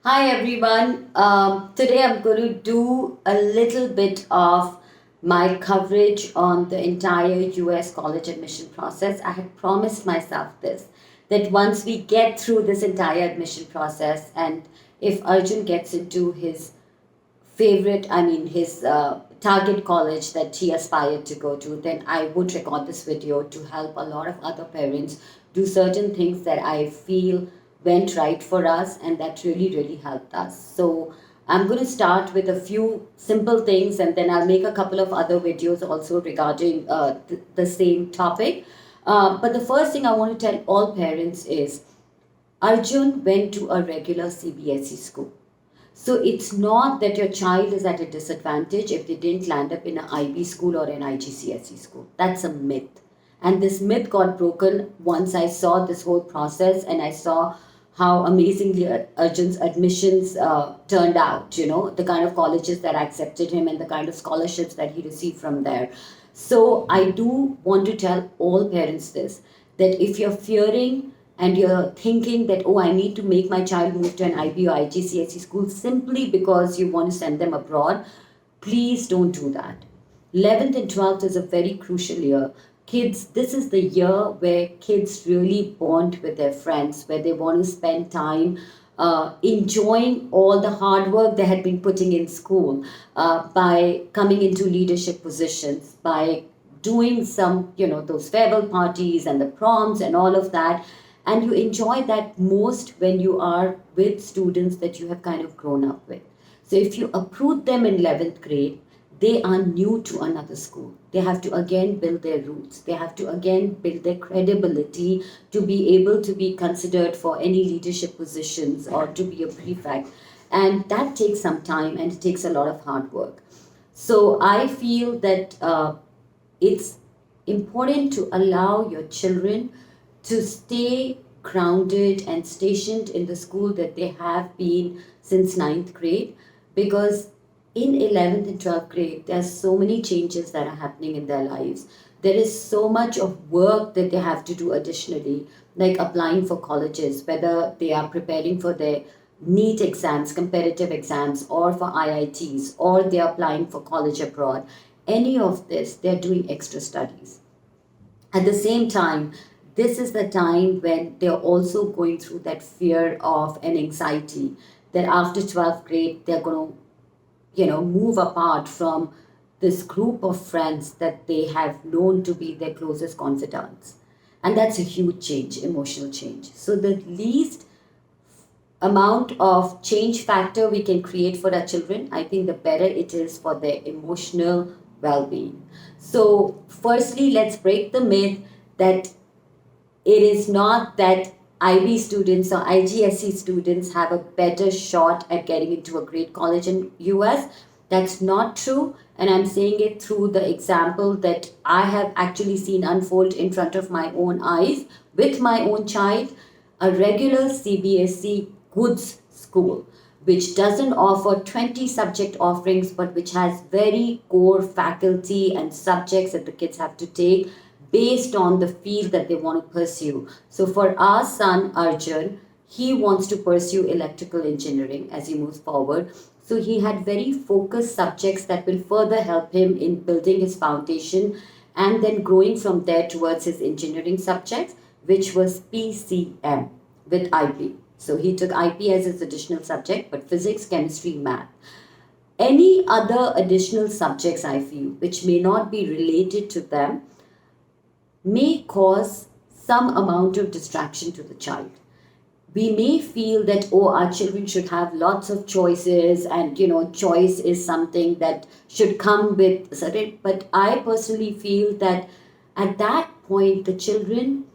Hi everyone. Today I'm going to do a little bit of my coverage on the entire US college admission process. I had promised myself this that once we get through this entire admission process, and if Arjun gets into his his target college that he aspired to go to, then I would record this video to help a lot of other parents do certain things that I feel went right for us and that really, really helped us. So I'm going to start with a few simple things and then I'll make a couple of other videos also regarding the same topic. But the first thing I want to tell all parents is Arjun went to a regular CBSE school. So it's not that your child is at a disadvantage if they didn't land up in an IB school or an IGCSE school. That's a myth. And this myth got broken once I saw this whole process and I saw how amazingly Arjun's admissions turned out, the kind of colleges that accepted him and the kind of scholarships that he received from there. So I do want to tell all parents this, that if you're fearing and you're thinking that, oh, I need to make my child move to an IB or IGCSE school simply because you want to send them abroad, please don't do that. 11th and 12th is a very crucial year. Kids, this is the year where kids really bond with their friends, where they want to spend time enjoying all the hard work they had been putting in school by coming into leadership positions, by doing some, those farewell parties and the proms and all of that. And you enjoy that most when you are with students that you have kind of grown up with. So if you uproot them in 11th grade, they are new to another school. They have to again build their roots. They have to again build their credibility to be able to be considered for any leadership positions or to be a prefect. And that takes some time and it takes a lot of hard work. So I feel that it's important to allow your children to stay grounded and stationed in the school that they have been since ninth grade, because in 11th and 12th grade there's so many changes that are happening in their lives. There is so much of work that they have to do additionally, like applying for colleges, whether they are preparing for their NEET exams, competitive exams, or for IITs, or they're applying for college abroad. Any of this, they're doing extra studies. At the same time, this is the time when they're also going through that fear of an anxiety that after 12th grade, they're going to, move apart from this group of friends that they have known to be their closest confidants. And that's a huge change, emotional change. So the least amount of change factor we can create for our children, I think the better it is for their emotional well-being. So firstly, let's break the myth that it is not that IB students or IGSE students have a better shot at getting into a great college in US. That's not true. And I'm saying it through the example that I have actually seen unfold in front of my own eyes with my own child. A regular CBSE goods school, which doesn't offer 20 subject offerings, but which has very core faculty and subjects that the kids have to take based on the field that they want to pursue. So for our son Arjun, he wants to pursue electrical engineering as he moves forward. So he had very focused subjects that will further help him in building his foundation and then growing from there towards his engineering subjects, which was PCM with IP. So he took IP as his additional subject, but physics, chemistry, math. Any other additional subjects, I feel, which may not be related to them, may cause some amount of distraction to the child. We may feel that, oh, our children should have lots of choices and, choice is something that should come with certain, but I personally feel that at that point, the children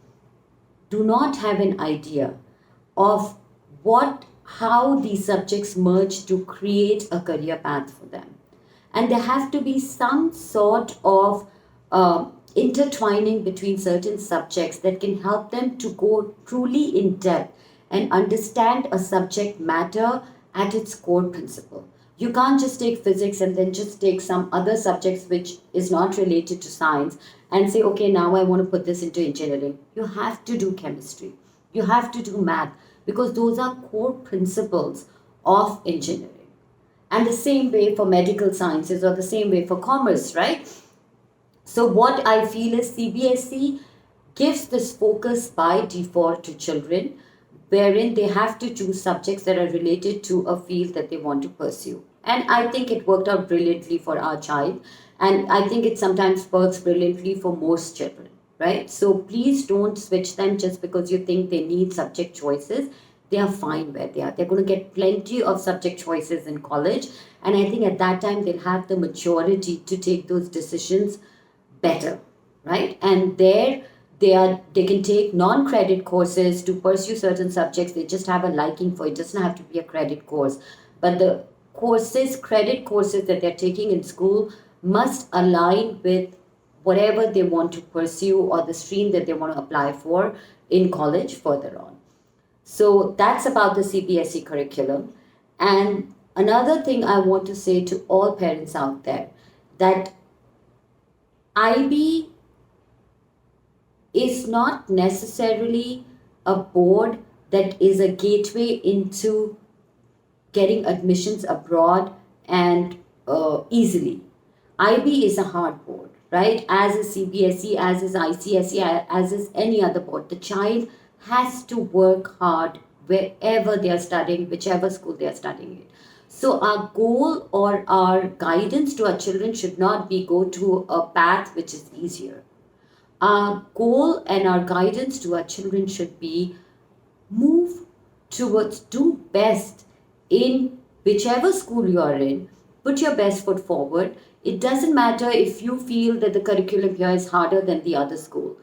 do not have an idea of how these subjects merge to create a career path for them. And there have to be some sort of intertwining between certain subjects that can help them to go truly in depth and understand a subject matter at its core principle. You can't just take physics and then just take some other subjects which is not related to science and say, okay, now I want to put this into engineering. You have to do chemistry. You have to do math because those are core principles of engineering. And the same way for medical sciences, or the same way for commerce, right? So what I feel is CBSE gives this focus by default to children, wherein they have to choose subjects that are related to a field that they want to pursue. And I think it worked out brilliantly for our child. And I think it sometimes works brilliantly for most children, right? So please don't switch them just because you think they need subject choices. They are fine where they are. They're going to get plenty of subject choices in college. And I think at that time they'll have the maturity to take those decisions better, right? And there they can take non-credit courses to pursue certain subjects they just have a liking for. It doesn't have to be a credit course, but the credit courses that they're taking in school must align with whatever they want to pursue or the stream that they want to apply for in college further on. So that's about the CBSE curriculum. And another thing I want to say to all parents out there, that IB is not necessarily a board that is a gateway into getting admissions abroad and easily. IB is a hard board, right? As is CBSE, as is ICSE, as is any other board. The child has to work hard wherever they are studying, whichever school they are studying in. So our goal or our guidance to our children should not be go to a path which is easier. Our goal and our guidance to our children should be move towards do best in whichever school you are in. Put your best foot forward. It doesn't matter if you feel that the curriculum here is harder than the other school.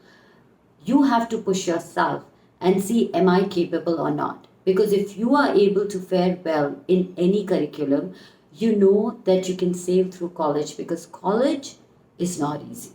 You have to push yourself and see, am I capable or not? Because if you are able to fare well in any curriculum, you know that you can sail through college, because college is not easy.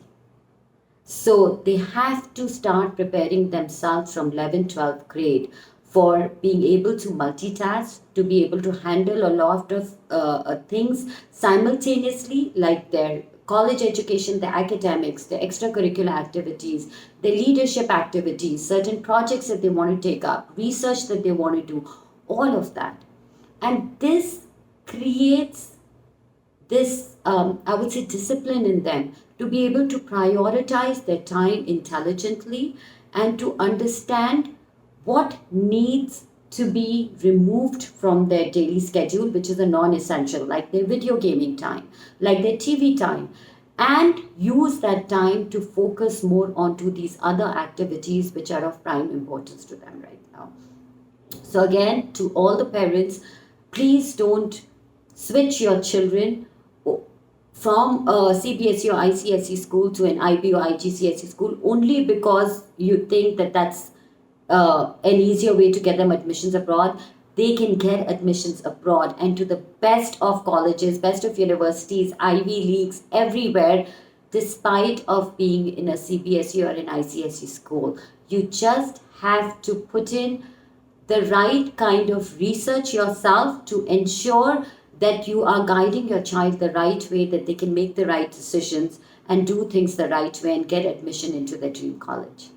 So they have to start preparing themselves from 11th, 12th grade for being able to multitask, to be able to handle a lot of things simultaneously, like their college education, the academics, the extracurricular activities, the leadership activities, certain projects that they want to take up, research that they want to do, all of that. And this creates this, I would say, discipline in them to be able to prioritize their time intelligently and to understand what needs to be removed from their daily schedule, which is a non-essential, like their video gaming time, like their TV time, and use that time to focus more onto these other activities which are of prime importance to them right now. So again, to all the parents, please don't switch your children from a CBSE or ICSE school to an IB or IGCSE school only because you think that that's an easier way to get them admissions abroad. They can get admissions abroad and to the best of colleges, best of universities, Ivy Leagues, everywhere, despite of being in a CBSE or an ICSE school. You just have to put in the right kind of research yourself to ensure that you are guiding your child the right way, that they can make the right decisions and do things the right way and get admission into their dream college.